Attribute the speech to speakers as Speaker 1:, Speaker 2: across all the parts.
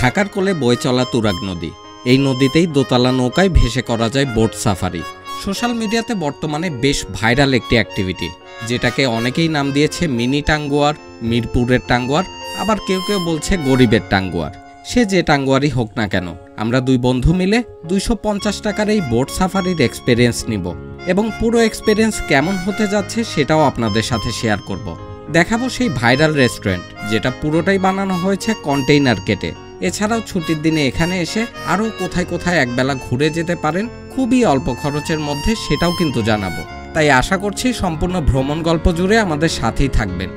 Speaker 1: ঢাকার কোলে বয়ে চলা তুরাগ নদী। এই নদীতেই দোতলা নৌকায় ভেসে করা যায় বোট সাফারি। সোশ্যাল মিডিয়াতে বর্তমানে বেশ ভাইরাল একটি অ্যাক্টিভিটি, যেটাকে অনেকেই নাম দিয়েছে মিনি টাঙ্গুয়ার, মিরপুরের টাঙ্গুয়ার, আবার কেউ কেউ বলছে গরিবের টাঙ্গুয়ার। সে যে টাঙ্গুয়ারই হোক না কেন, আমরা দুই বন্ধু মিলে 250 টাকার এই বোট সাফারির এক্সপেরিয়েন্স নিব এবং পুরো এক্সপেরিয়েন্স কেমন হতে যাচ্ছে সেটাও আপনাদের সাথে শেয়ার করব। দেখাবো সেই ভাইরাল রেস্টুরেন্ট, যেটা পুরোটাই বানানো হয়েছে কন্টেইনার কেটে। এছাড়াও ছুটির দিনে এখানে এসে আরও কোথায় কোথায় একবেলা ঘুরে যেতে পারেন খুবই অল্প খরচের মধ্যে, সেটাও কিন্তু জানাবো। তাই আশা করছি সম্পূর্ণ ভ্রমণ গল্প জুড়ে আমাদের সাথেই থাকবেন।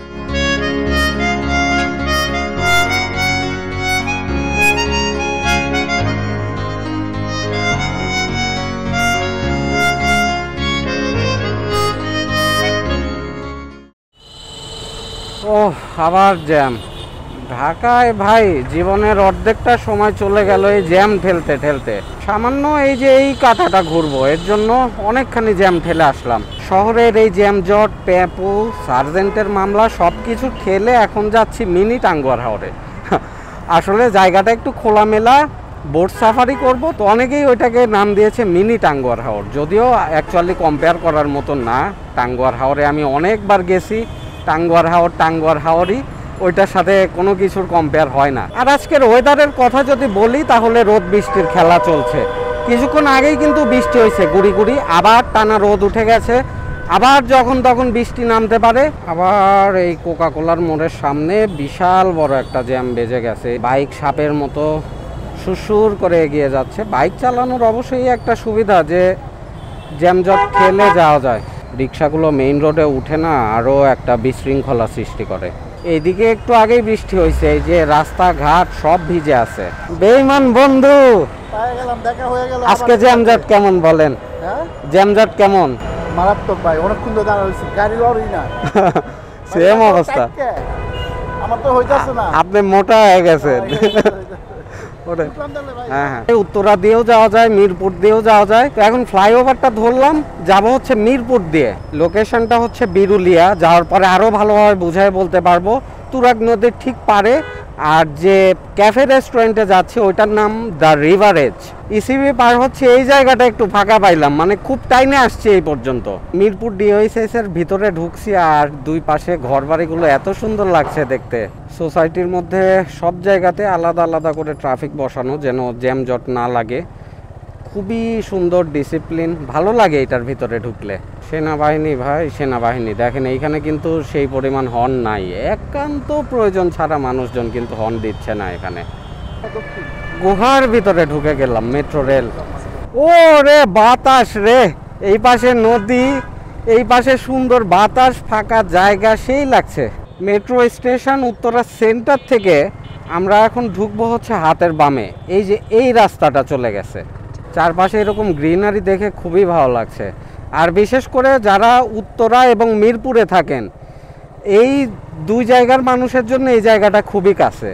Speaker 2: ওহ, আবার জ্যাম। ঢাকায় ভাই জীবনের অর্ধেকটা সময় চলে গেল এই জ্যাম ঠেলতে ঠেলতে। সামান্য এই যে এই কাঁটাটা ঘুরবো, এর জন্য অনেকখানি জ্যাম ঠেলে আসলাম। শহরের এই জ্যাম জট, প্যাপু, সার্জেন্টের মামলা সব কিছু ঠেলে এখন যাচ্ছি মিনি টাঙ্গুয়ার হাওরে। আসলে জায়গাটা একটু খোলামেলা, বোট সাফারি করব, তো অনেকেই ওইটাকে নাম দিয়েছে মিনি টাঙ্গুয়ার হাওর। যদিও অ্যাকচুয়ালি কম্পেয়ার করার মতন না। টাঙ্গুয়ার হাওরে আমি অনেকবার গেছি, টাঙ্গুয়ার হাওরই, ওইটার সাথে কোনো কিছুর কম্পেয়ার হয় না। আর আজকের ওয়েদারের কথা যদি বলি, তাহলে রোদ বৃষ্টির খেলা চলছে। কিছুক্ষণ আগেই কিন্তু বৃষ্টি হয়েছে গুড়ি গুড়ি, আবার টানা রোদ উঠে গেছে, আবার যখন তখন বৃষ্টি নামতে পারে। আবার এই কোকা কোলার মোড়ের সামনে বিশাল বড় একটা জ্যাম বেজে গেছে। বাইক সাপের মতো সুরসুর করে এগিয়ে যাচ্ছে। বাইক চালানোর অবশ্যই একটা সুবিধা যে জ্যামজট ঠেলে যাওয়া যায়। রিক্সাগুলো মেইন রোডে উঠে না, আরও একটা বিশৃঙ্খলা সৃষ্টি করে। এইদিকে একটু আগেই বৃষ্টি হয়েছে, এই যে রাস্তাঘাট সব ভিজে আছে। বেঈমান বন্ধু, আজকে জ্যামজট কেমন বলেন? জ্যামজট কেমন?
Speaker 3: মারাত্মক ভাই, অনেকক্ষণ ধরে দাঁড়া হয়েছি, গাড়ি লড়ই না।
Speaker 2: সেম অবস্থা
Speaker 3: আমার তো হইতাছে না।
Speaker 2: আপনি মোটা হয়ে গেছেন। হ্যাঁ, উত্তরা দিয়েও যাওয়া যায়, মিরপুর দিয়েও যাওয়া যায়। তো এখন ফ্লাইওভারটা ধরলাম, যাব হচ্ছে মিরপুর দিয়ে। লোকেশনটা হচ্ছে বিরুলিয়া। যাওয়ার পরে আরো ভালোভাবে বুঝায় বলতে পারবো। তুরাগ নদীর ঠিক পারে। আর যে ক্যাফে রেস্টুরেন্টে যাচ্ছে ওইটার নাম দ্য রিভারেজ। ইসিবি পার হচ্ছে এই জায়গাটা একটু ফাঁকা পাইলাম, মানে খুব টাইমে আসছে এই পর্যন্ত। মিরপুর ডিওএসএস এর ভিতরে ঢুকছি, আর দুই পাশে ঘরবাড়িগুলো এত সুন্দর লাগছে দেখতে। সোসাইটির মধ্যে সব জায়গাতে আলাদা আলাদা করে ট্রাফিক বসানো, যেন জ্যাম জট না লাগে। খুবই সুন্দর ডিসিপ্লিন, ভালো লাগে এটার ভিতরে ঢুকলে। সেনাবাহিনী ভাই, সেনাবাহিনী দেখেন, এইখানে কিন্তু সেই পরিমাণ হর্ন নাই। একান্ত প্রয়োজন ছাড়া মানুষজন কিন্তু হর্ন দিচ্ছে না এখানে। গুহার ভিতরে ঢুকে গেলাম, মেট্রো রেল। ও রে বাতাস রে, এই পাশে নদী, এই পাশে সুন্দর বাতাস, ফাঁকা জায়গা, সেই লাগছে। মেট্রো স্টেশন উত্তরা সেন্টার থেকে আমরা এখন ঢুকবো হচ্ছে হাতের বামে। এই যে এই রাস্তাটা চলে গেছে, চারপাশে এরকম গ্রিনারি দেখে খুবই ভালো লাগছে। আর বিশেষ করে যারা উত্তরা এবং মিরপুরে থাকেন, এই দুই জায়গার মানুষের জন্য এই জায়গাটা খুবই কাছে।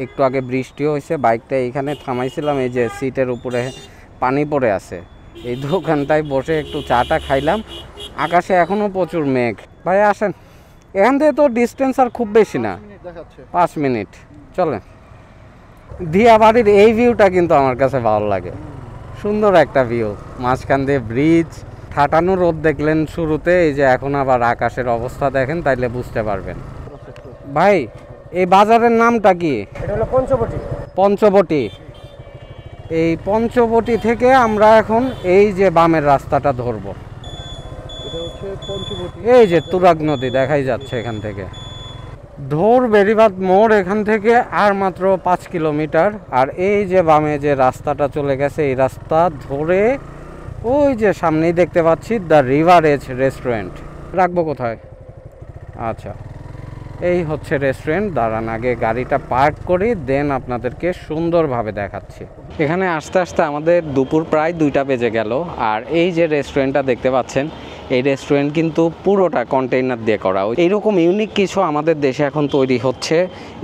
Speaker 2: একটু আগে বৃষ্টি হয়েছে, বাইকটা এইখানে থামাইছিলাম, এই যে সিটের উপরে পানি পড়ে আছে। এই দোকানটায় বসে একটু চাটা খাইলাম। আকাশে এখনও প্রচুর মেঘ। ভাই আসেন, এখান থেকে তো ডিস্টেন্স আর খুব বেশি না, 5 মিনিট। চলেন। দিয়াবাড়ির এই ভিউটা কিন্তু আমার কাছে ভালো লাগে, সুন্দর একটা ভিউ। মাঝখান দিয়ে ব্রিজ, ঠাটানো রোদ দেখলেন শুরুতে, এই যে এখন আবার আকাশের অবস্থা দেখেন, তাইলে বুঝতে পারবেন। ভাই এই বাজারের নামটা কি?
Speaker 3: এটা হলো পঞ্চবটি।
Speaker 2: পঞ্চবটি। এই পঞ্চবটি থেকে আমরা এখন এই যে বামের রাস্তাটা ধরবো।
Speaker 3: এটা হচ্ছে পঞ্চবটি।
Speaker 2: এই যে তুরাগ নদী দেখাই যাচ্ছে এখান থেকে। ধর বেরিবাদ মোড় এখান থেকে আর মাত্র 5 কিলোমিটার। আর এই যে বামে যে রাস্তাটা চলে গেছে, এই রাস্তা ধরে ওই যে সামনেই দেখতে পাচ্ছি দ্য রিভারেজ রেস্টুরেন্ট। রাখবো কোথায়? আচ্ছা, এই হচ্ছে রেস্টুরেন্ট। দাঁড়ান, আগে গাড়িটা পার্ক করি, দেন আপনাদেরকে সুন্দরভাবে দেখাচ্ছি। এখানে আসতে আসতে আমাদের দুপুর প্রায় 2টা বেজে গেল। আর এই যে রেস্টুরেন্টটা দেখতে পাচ্ছেন, এই রেস্টুরেন্ট কিন্তু পুরোটা কন্টেইনার দিয়ে করা। এইরকম ইউনিক কিছু আমাদের দেশে এখন তৈরি হচ্ছে,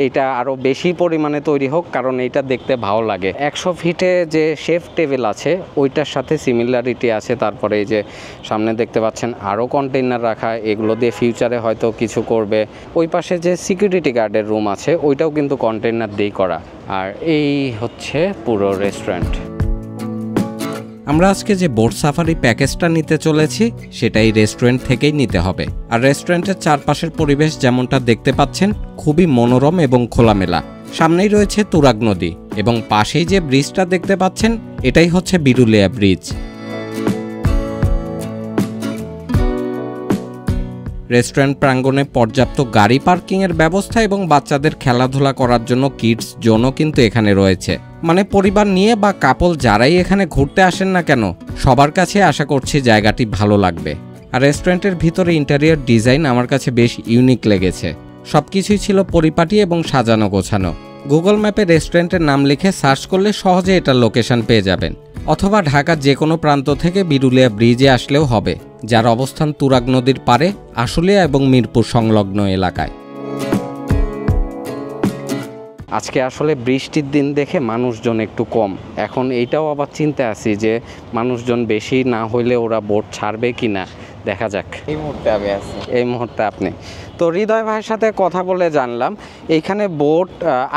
Speaker 2: এটা আরও বেশি পরিমাণে তৈরি হোক, কারণ এইটা দেখতে ভালো লাগে। 100 ফিটে যে শেফ টেবিল আছে ওইটার সাথে সিমিলারিটি আছে। তারপরে এই যে সামনে দেখতে পাচ্ছেন আরও কন্টেইনার রাখা, এগুলো দিয়ে ফিউচারে হয়তো কিছু করবে। ওই পাশে যে সিকিউরিটি গার্ডের রুম আছে ওইটাও কিন্তু কন্টেইনার দিয়েই করা। আর এই হচ্ছে পুরো রেস্টুরেন্ট।
Speaker 1: আমরা আজকে যে বোট সাফারি প্যাকেজটা নিতে চলেছি সেটা এই রেস্টুরেন্ট থেকেই নিতে হবে। আর রেস্টুরেন্টের চারপাশের পরিবেশ যেমনটা দেখতে পাচ্ছেন খুবই মনোরম এবং খোলামেলা। সামনেই রয়েছে তুরাগ নদী এবং পাশেই যে ব্রিজটা দেখতে পাচ্ছেন এটাই হচ্ছে বিরুলিয়া ব্রিজ। রেস্টুরেন্ট প্রাঙ্গণে পর্যাপ্ত গাড়ি পার্কিংয়ের ব্যবস্থা এবং বাচ্চাদের খেলাধুলা করার জন্য কিডস জোনও কিন্তু এখানে রয়েছে। মানে পরিবার নিয়ে বা কাপল যারাই এখানে ঘুরতে আসেন না কেন সবার কাছে আশা করছি জায়গাটি ভালো লাগবে। আর রেস্টুরেন্টের ভিতরে ইন্টেরিয়র ডিজাইন আমার কাছে বেশ ইউনিক লেগেছে। সব কিছুই ছিল পরিপাটি এবং সাজানো গোছানো। গুগল ম্যাপে রেস্টুরেন্টের নাম লিখে সার্চ করলে সহজে এটার লোকেশন পেয়ে যাবেন, অথবা ঢাকার যে কোনো প্রান্ত থেকে বিরুলিয়া ব্রিজে আসলেও হবে, যার অবস্থান তুরাগ নদীর পারে আশুলিয়া এবং মিরপুর সংলগ্ন এলাকায়।
Speaker 2: আজকে আসলে বৃষ্টির দিন দেখে মানুষজন একটু কম। এখন এইটাও আবার চিন্তা আছি যে মানুষজন বেশি না হইলে ওরা বোট ছাড়বে কি না, দেখা যাক।
Speaker 4: এই মুহূর্তে আমি আছি।
Speaker 2: এই মুহূর্তে আপনি তো হৃদয় ভাইয়ের সাথে কথা বলে জানলাম এইখানে বোট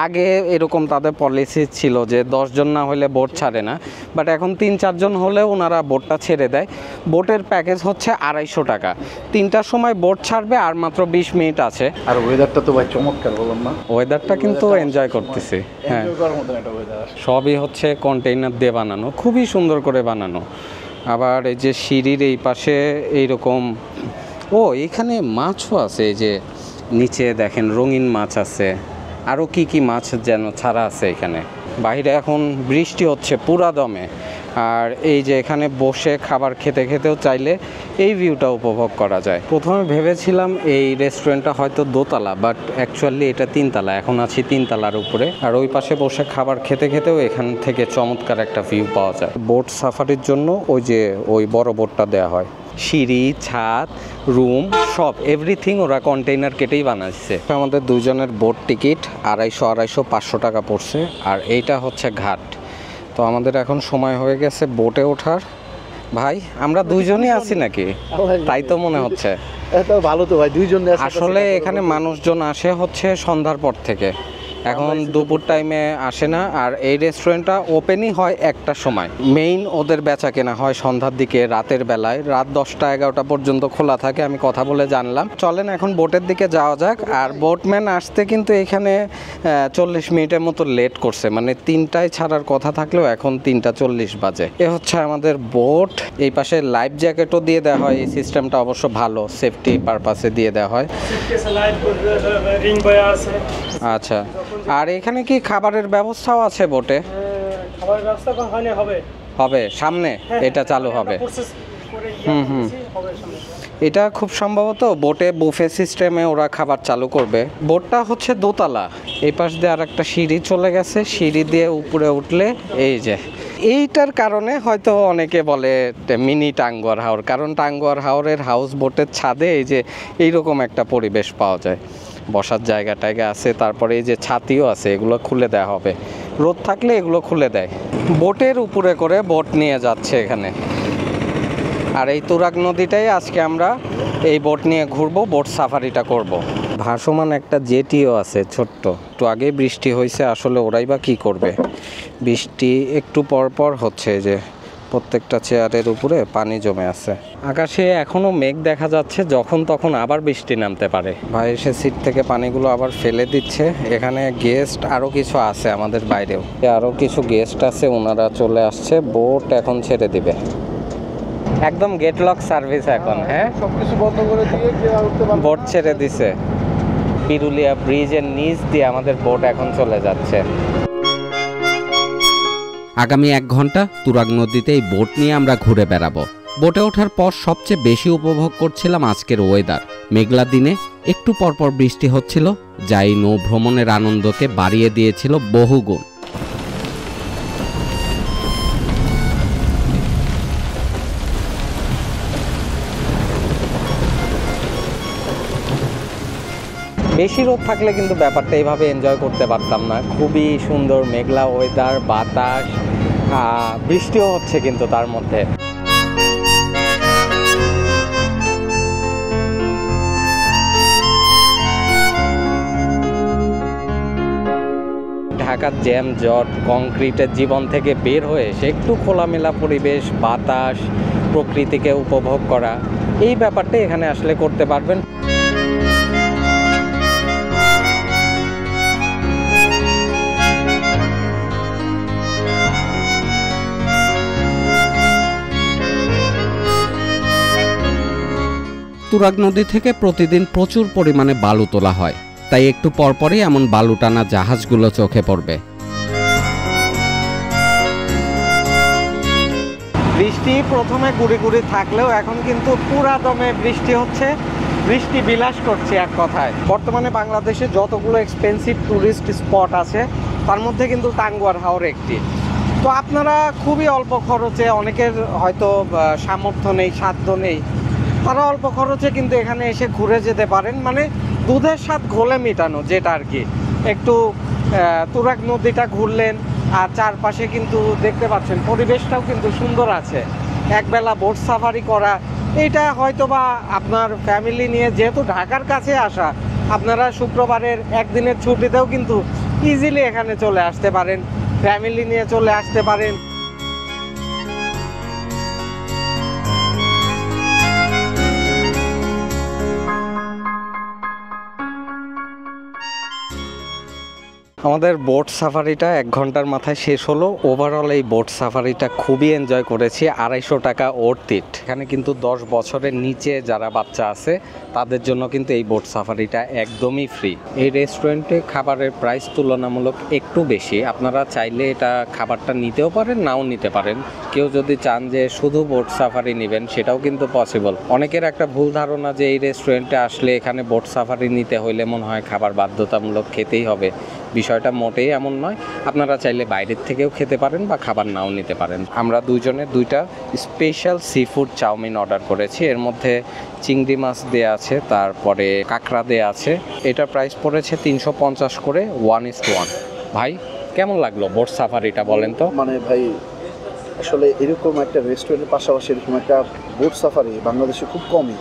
Speaker 2: আগে এরকম তাদের পলিসি ছিল যে 10 জন না হলে বোট ছাড়ে না, বাট এখন 3-4 জন হলেও ওনারা বোটটা ছেড়ে দেয়। বোটের প্যাকেজ হচ্ছে 250 টাকা। 3টার সময় বোট ছাড়বে আর মাত্র 20 মিনিট আছে।
Speaker 3: আর ওয়েদারটা তো ভাই চমৎকার, বললাম না?
Speaker 2: ওয়েদারটা কিন্তু এনজয় করতেছি। হ্যাঁ,
Speaker 3: এনজয় করার মতন একটা ওয়েদার।
Speaker 2: সবই হচ্ছে কন্টেইনার দিয়ে বানানো, খুবই সুন্দর করে বানানো। আবার এই যে সিঁড়ির এই পাশে এইরকম, ও এখানে মাছও আছে, এই যে নিচে দেখেন রঙিন মাছ আছে, আরও কি কি মাছ যেন ছাড়া আছে এখানে। বাইরে এখন বৃষ্টি হচ্ছে পুরা দমে, আর এই যে এখানে বসে খাবার খেতে খেতেও চাইলে এই ভিউটা উপভোগ করা যায়। প্রথমে ভেবেছিলাম এই রেস্টুরেন্টটা হয়তো দোতলা, বাট অ্যাকচুয়ালি এটা 3 তলা। এখন আছি 3 তলার উপরে, আর ওই পাশে বসে খাবার খেতে খেতেও এখান থেকে চমৎকার একটা ভিউ পাওয়া যায়। বোট সাফারির জন্য ওই যে ওই বড় বোটটা দেওয়া হয়, সিঁড়ি, ছাদ, রুম সব এভরিথিং ওরা কন্টেইনার কেটেই বানাচ্ছে। আমাদের দুজনের বোট টিকিট 250-500 টাকা পড়ছে, আর এইটা হচ্ছে ঘাট। তো আমাদের এখন সময় হয়ে গেছে বোটে ওঠার। ভাই আমরা দুইজনই আছি নাকি? তাই তো মনে হচ্ছে।
Speaker 3: ভালো তো ভাই, দুইজন
Speaker 2: আসলে এখানে মানুষজন আসে হচ্ছে সন্ধ্যার পর থেকে, এখন দুপুর টাইমে আসে না। আর এই রেস্টুরেন্টটা ওপেনই হয় 1টার সময়। মেইন ওদের বেচা কেনা হয় সন্ধ্যার দিকে, রাতের বেলায়, রাত 10টা-11টা পর্যন্ত খোলা থাকে। আমি কথা বলে জানলাম। চলেন এখন বোটের দিকে যাওয়া যাক। আর বোটম্যান আসতে কিন্তু এখানে 40 মিনিটের মতো লেট করছে, মানে 3টায় ছাড়ার কথা থাকলেও এখন 3:40 বাজে। এ হচ্ছে আমাদের বোট। এই পাশে লাইফ জ্যাকেটও দিয়ে দেওয়া হয়। এই সিস্টেমটা অবশ্য ভালো, সেফটি পারপাসে দিয়ে দেওয়া হয়। আচ্ছা, আর এখানে কি খাবারের ব্যবস্থাও আছে বোটে?
Speaker 5: খাবারের ব্যবস্থা
Speaker 2: হবে সামনে, এটা চালু হবে। এটা খুব সম্ভবত বোটে বুফে সিস্টেমে ওরা খাবার চালু করবে। বোটটা হচ্ছে দোতলা, এই পাশ দিয়ে আর একটা সিঁড়ি চলে গেছে, সিঁড়ি দিয়ে উপরে উঠলে এই যে এইটার কারণে হয়তো অনেকে বলে মিনি টাঙ্গুয়ার হাওর, কারণ টাঙ্গুয়ার হাওরের হাউস বোটের ছাদে এই যে এইরকম একটা পরিবেশ পাওয়া যায়, বসার জায়গা টায়গা আছে, তারপরে এই যে ছাতিও আছে, এগুলো খুলে দেওয়া হবে, রোদ থাকলে এগুলো খুলে দেয়। বোটের উপরে করে বোট নিয়ে যাচ্ছে এখানে। আর এই তুরাগ নদীটাই আজকে আমরা এই বোট নিয়ে ঘুরবো, বোট সাফারিটা করব। ভাসমান একটা জেটিও আছে ছোট্ট। একটু আগে বৃষ্টি হয়েছে, আসলে ওরাই বা কী করবে, বৃষ্টি একটু পর পর হচ্ছে, যে প্রত্যেকটা চেয়ারের উপরে পানি জমে আছে। আকাশে এখনও মেঘ দেখা যাচ্ছে, যখন তখন আবার বৃষ্টি নামতে পারে। ভাই এসে সিট থেকে পানিগুলো আবার ফেলে দিচ্ছে। এখানে গেস্ট আরও কিছু আছে আমাদের বাইরেও, আরও কিছু গেস্ট আছে, ওনারা চলে আসছে। বোট এখন ছেড়ে দিবে, একদম গেট লক সার্ভিস এখন। হ্যাঁ,
Speaker 3: সবকিছু বন্ধ করে দিয়ে
Speaker 2: বোট ছেড়ে দিছে। বিরুলিয়া ব্রিজের নিচ দিয়ে আমাদের বোট এখন চলে যাচ্ছে।
Speaker 1: আগামী 1 ঘন্টা তুরাগ নদীতে এই বোট নিয়ে আমরা ঘুরে বেড়াবো। বোটে ওঠার পর সবচেয়ে বেশি উপভোগ করছিলাম আজকের ওয়েদার। মেঘলা দিনে একটু পরপর বৃষ্টি হচ্ছিল, যা এই নৌ ভ্রমণের আনন্দকে বাড়িয়ে দিয়েছিল বহুগুণ। বেশি রোদ থাকলে কিন্তু ব্যাপারটা এইভাবে এনজয় করতে পারতাম না। খুবই সুন্দর মেঘলা ওয়েদার, বাতাস, বৃষ্টিও হচ্ছে কিন্তু তার মধ্যে। ঢাকার জ্যাম জট কংক্রিটের জীবন থেকে বের হয়ে সে একটু খোলামেলা পরিবেশ, বাতাস, প্রকৃতিকে উপভোগ করা, এই ব্যাপারটা এখানে আসলে করতে পারবেন।
Speaker 2: তুরাগ নদী থেকে প্রতিদিন প্রচুর পরিমাণে বালু তোলা হয়, তাই একটু পরপরই এমন বালু টানা জাহাজগুলো চোখে পড়বে। বৃষ্টি প্রথমে গুড়ি গুড়ি থাকলেও এখন কিন্তু পুরা দমে বৃষ্টি হচ্ছে, বৃষ্টি বিলাস করছে এক কথায়। বর্তমানে বাংলাদেশে যতগুলো এক্সপেন্সিভ ট্যুরিস্ট স্পট আছে তার মধ্যে কিন্তু টাঙ্গুয়ার হাওর একটি। তো আপনারা খুবই অল্প খরচে, অনেকের হয়তো সামর্থ্য নেই, সাধ্য নেই, তারা অল্প খরচে কিন্তু এখানে এসে ঘুরে যেতে পারেন। মানে দুধের স্বাদ ঘোলে মেটানো, যেটা আর কি। একটু তুরাগ নদীটা ঘুরলেন, আর চারপাশে কিন্তু দেখতে পাচ্ছেন পরিবেশটাও কিন্তু সুন্দর আছে। একবেলা বোট সাফারি করা, এটা হয়তো বা আপনার ফ্যামিলি নিয়ে, যেহেতু ঢাকার কাছে আসা, আপনারা শুক্রবারের একদিনের ছুটিতেও কিন্তু ইজিলি এখানে চলে আসতে পারেন, ফ্যামিলি নিয়ে চলে আসতে পারেন। আমাদের বোট সাফারিটা 1 ঘন্টার মাথায় শেষ হলো। ওভারঅল এই বোট সাফারিটা খুবই এনজয় করেছি। 250 টাকা ওর্থিট। এখানে কিন্তু 10 বছরের নিচে যারা বাচ্চা আছে তাদের জন্য কিন্তু এই বোট সাফারিটা একদমই ফ্রি। এই রেস্টুরেন্টে খাবারের প্রাইস তুলনামূলক একটু বেশি। আপনারা চাইলে এটা খাবারটা নিতেও পারেন, নাও নিতে পারেন। কেউ যদি চান যে শুধু বোট সাফারি নেবেন, সেটাও কিন্তু পসিবল। অনেকের একটা ভুল ধারণা যে এই রেস্টুরেন্টে আসলে এখানে বোট সাফারি নিতে হইলে মনে হয় খাবার বাধ্যতামূলক খেতেই হবে। বিষয়টা মোটেই এমন নয়। আপনারা চাইলে বাইরের থেকেও খেতে পারেন বা খাবার নাও নিতে পারেন। আমরা দুইজনে 2টা special sea food chow mein order করেছি। এর মধ্যে চিংড়ি মাছ দেয়া আছে, তারপরে কাঁকড়া দেয়া আছে। এটার প্রাইস পড়েছে 350 করে, 1:1। ভাই কেমন লাগলো বোট সাফারিটা বলেন তো?
Speaker 3: মানে ভাই আসলে এরকম একটা রেস্টুরেন্টের পাশাপাশি এরকম একটা বোট সাফারি বাংলাদেশে খুব কমই,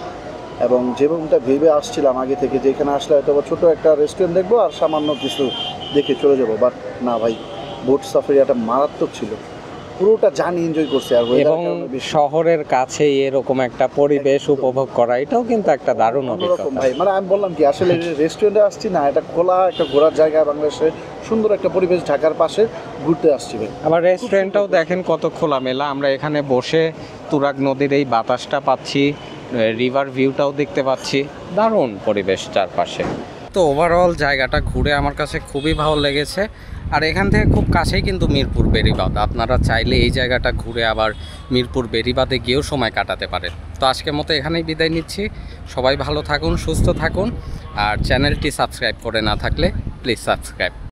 Speaker 3: এবং যেরকমটা ভেবে আসছিলাম আগে থেকে যে এখানে আসলে হয়তো ছোটো একটা রেস্টুরেন্ট দেখবো আর সামান্য কিছু দেখে চলে যাবো, বাট না ভাই, বোট সাফারি একটা মারাত্মক ছিল, পুরোটা জানি এনজয় করছে। আর
Speaker 1: এবং শহরের কাছে এরকম একটা পরিবেশ উপভোগ করা, এটাও কিন্তু একটা দারুণ অভিজ্ঞতা
Speaker 3: ভাই। মানে আমি বললাম কি, আসলে রেস্টুরেন্টে আসছি না, এটা খোলা একটা ঘোরার জায়গা, বাংলাদেশে সুন্দর একটা পরিবেশ, ঢাকার পাশে ঘুরতে আসছি ভাই।
Speaker 1: আবার রেস্টুরেন্টটাও দেখেন কত খোলামেলা। আমরা এখানে বসে তুরাগ নদীর এই বাতাসটা পাচ্ছি, রিভার ভিউটাও দেখতে পাচ্ছি, দারুণ পরিবেশ চারপাশে। তো ওভারঅল জায়গাটা ঘুরে আমার কাছে খুবই ভালো লেগেছে। আর এখান থেকে খুব কাছেই কিন্তু মিরপুর বেড়িবাঁধ। আপনারা চাইলে এই জায়গাটা ঘুরে আবার মিরপুর বেড়িবাঁধে গিয়েও সময় কাটাতে পারেন। তো আজকের মতো এখানেই বিদায় নিচ্ছি। সবাই ভালো থাকুন, সুস্থ থাকুন, আর চ্যানেলটি সাবস্ক্রাইব করে না থাকলে প্লিজ সাবস্ক্রাইব।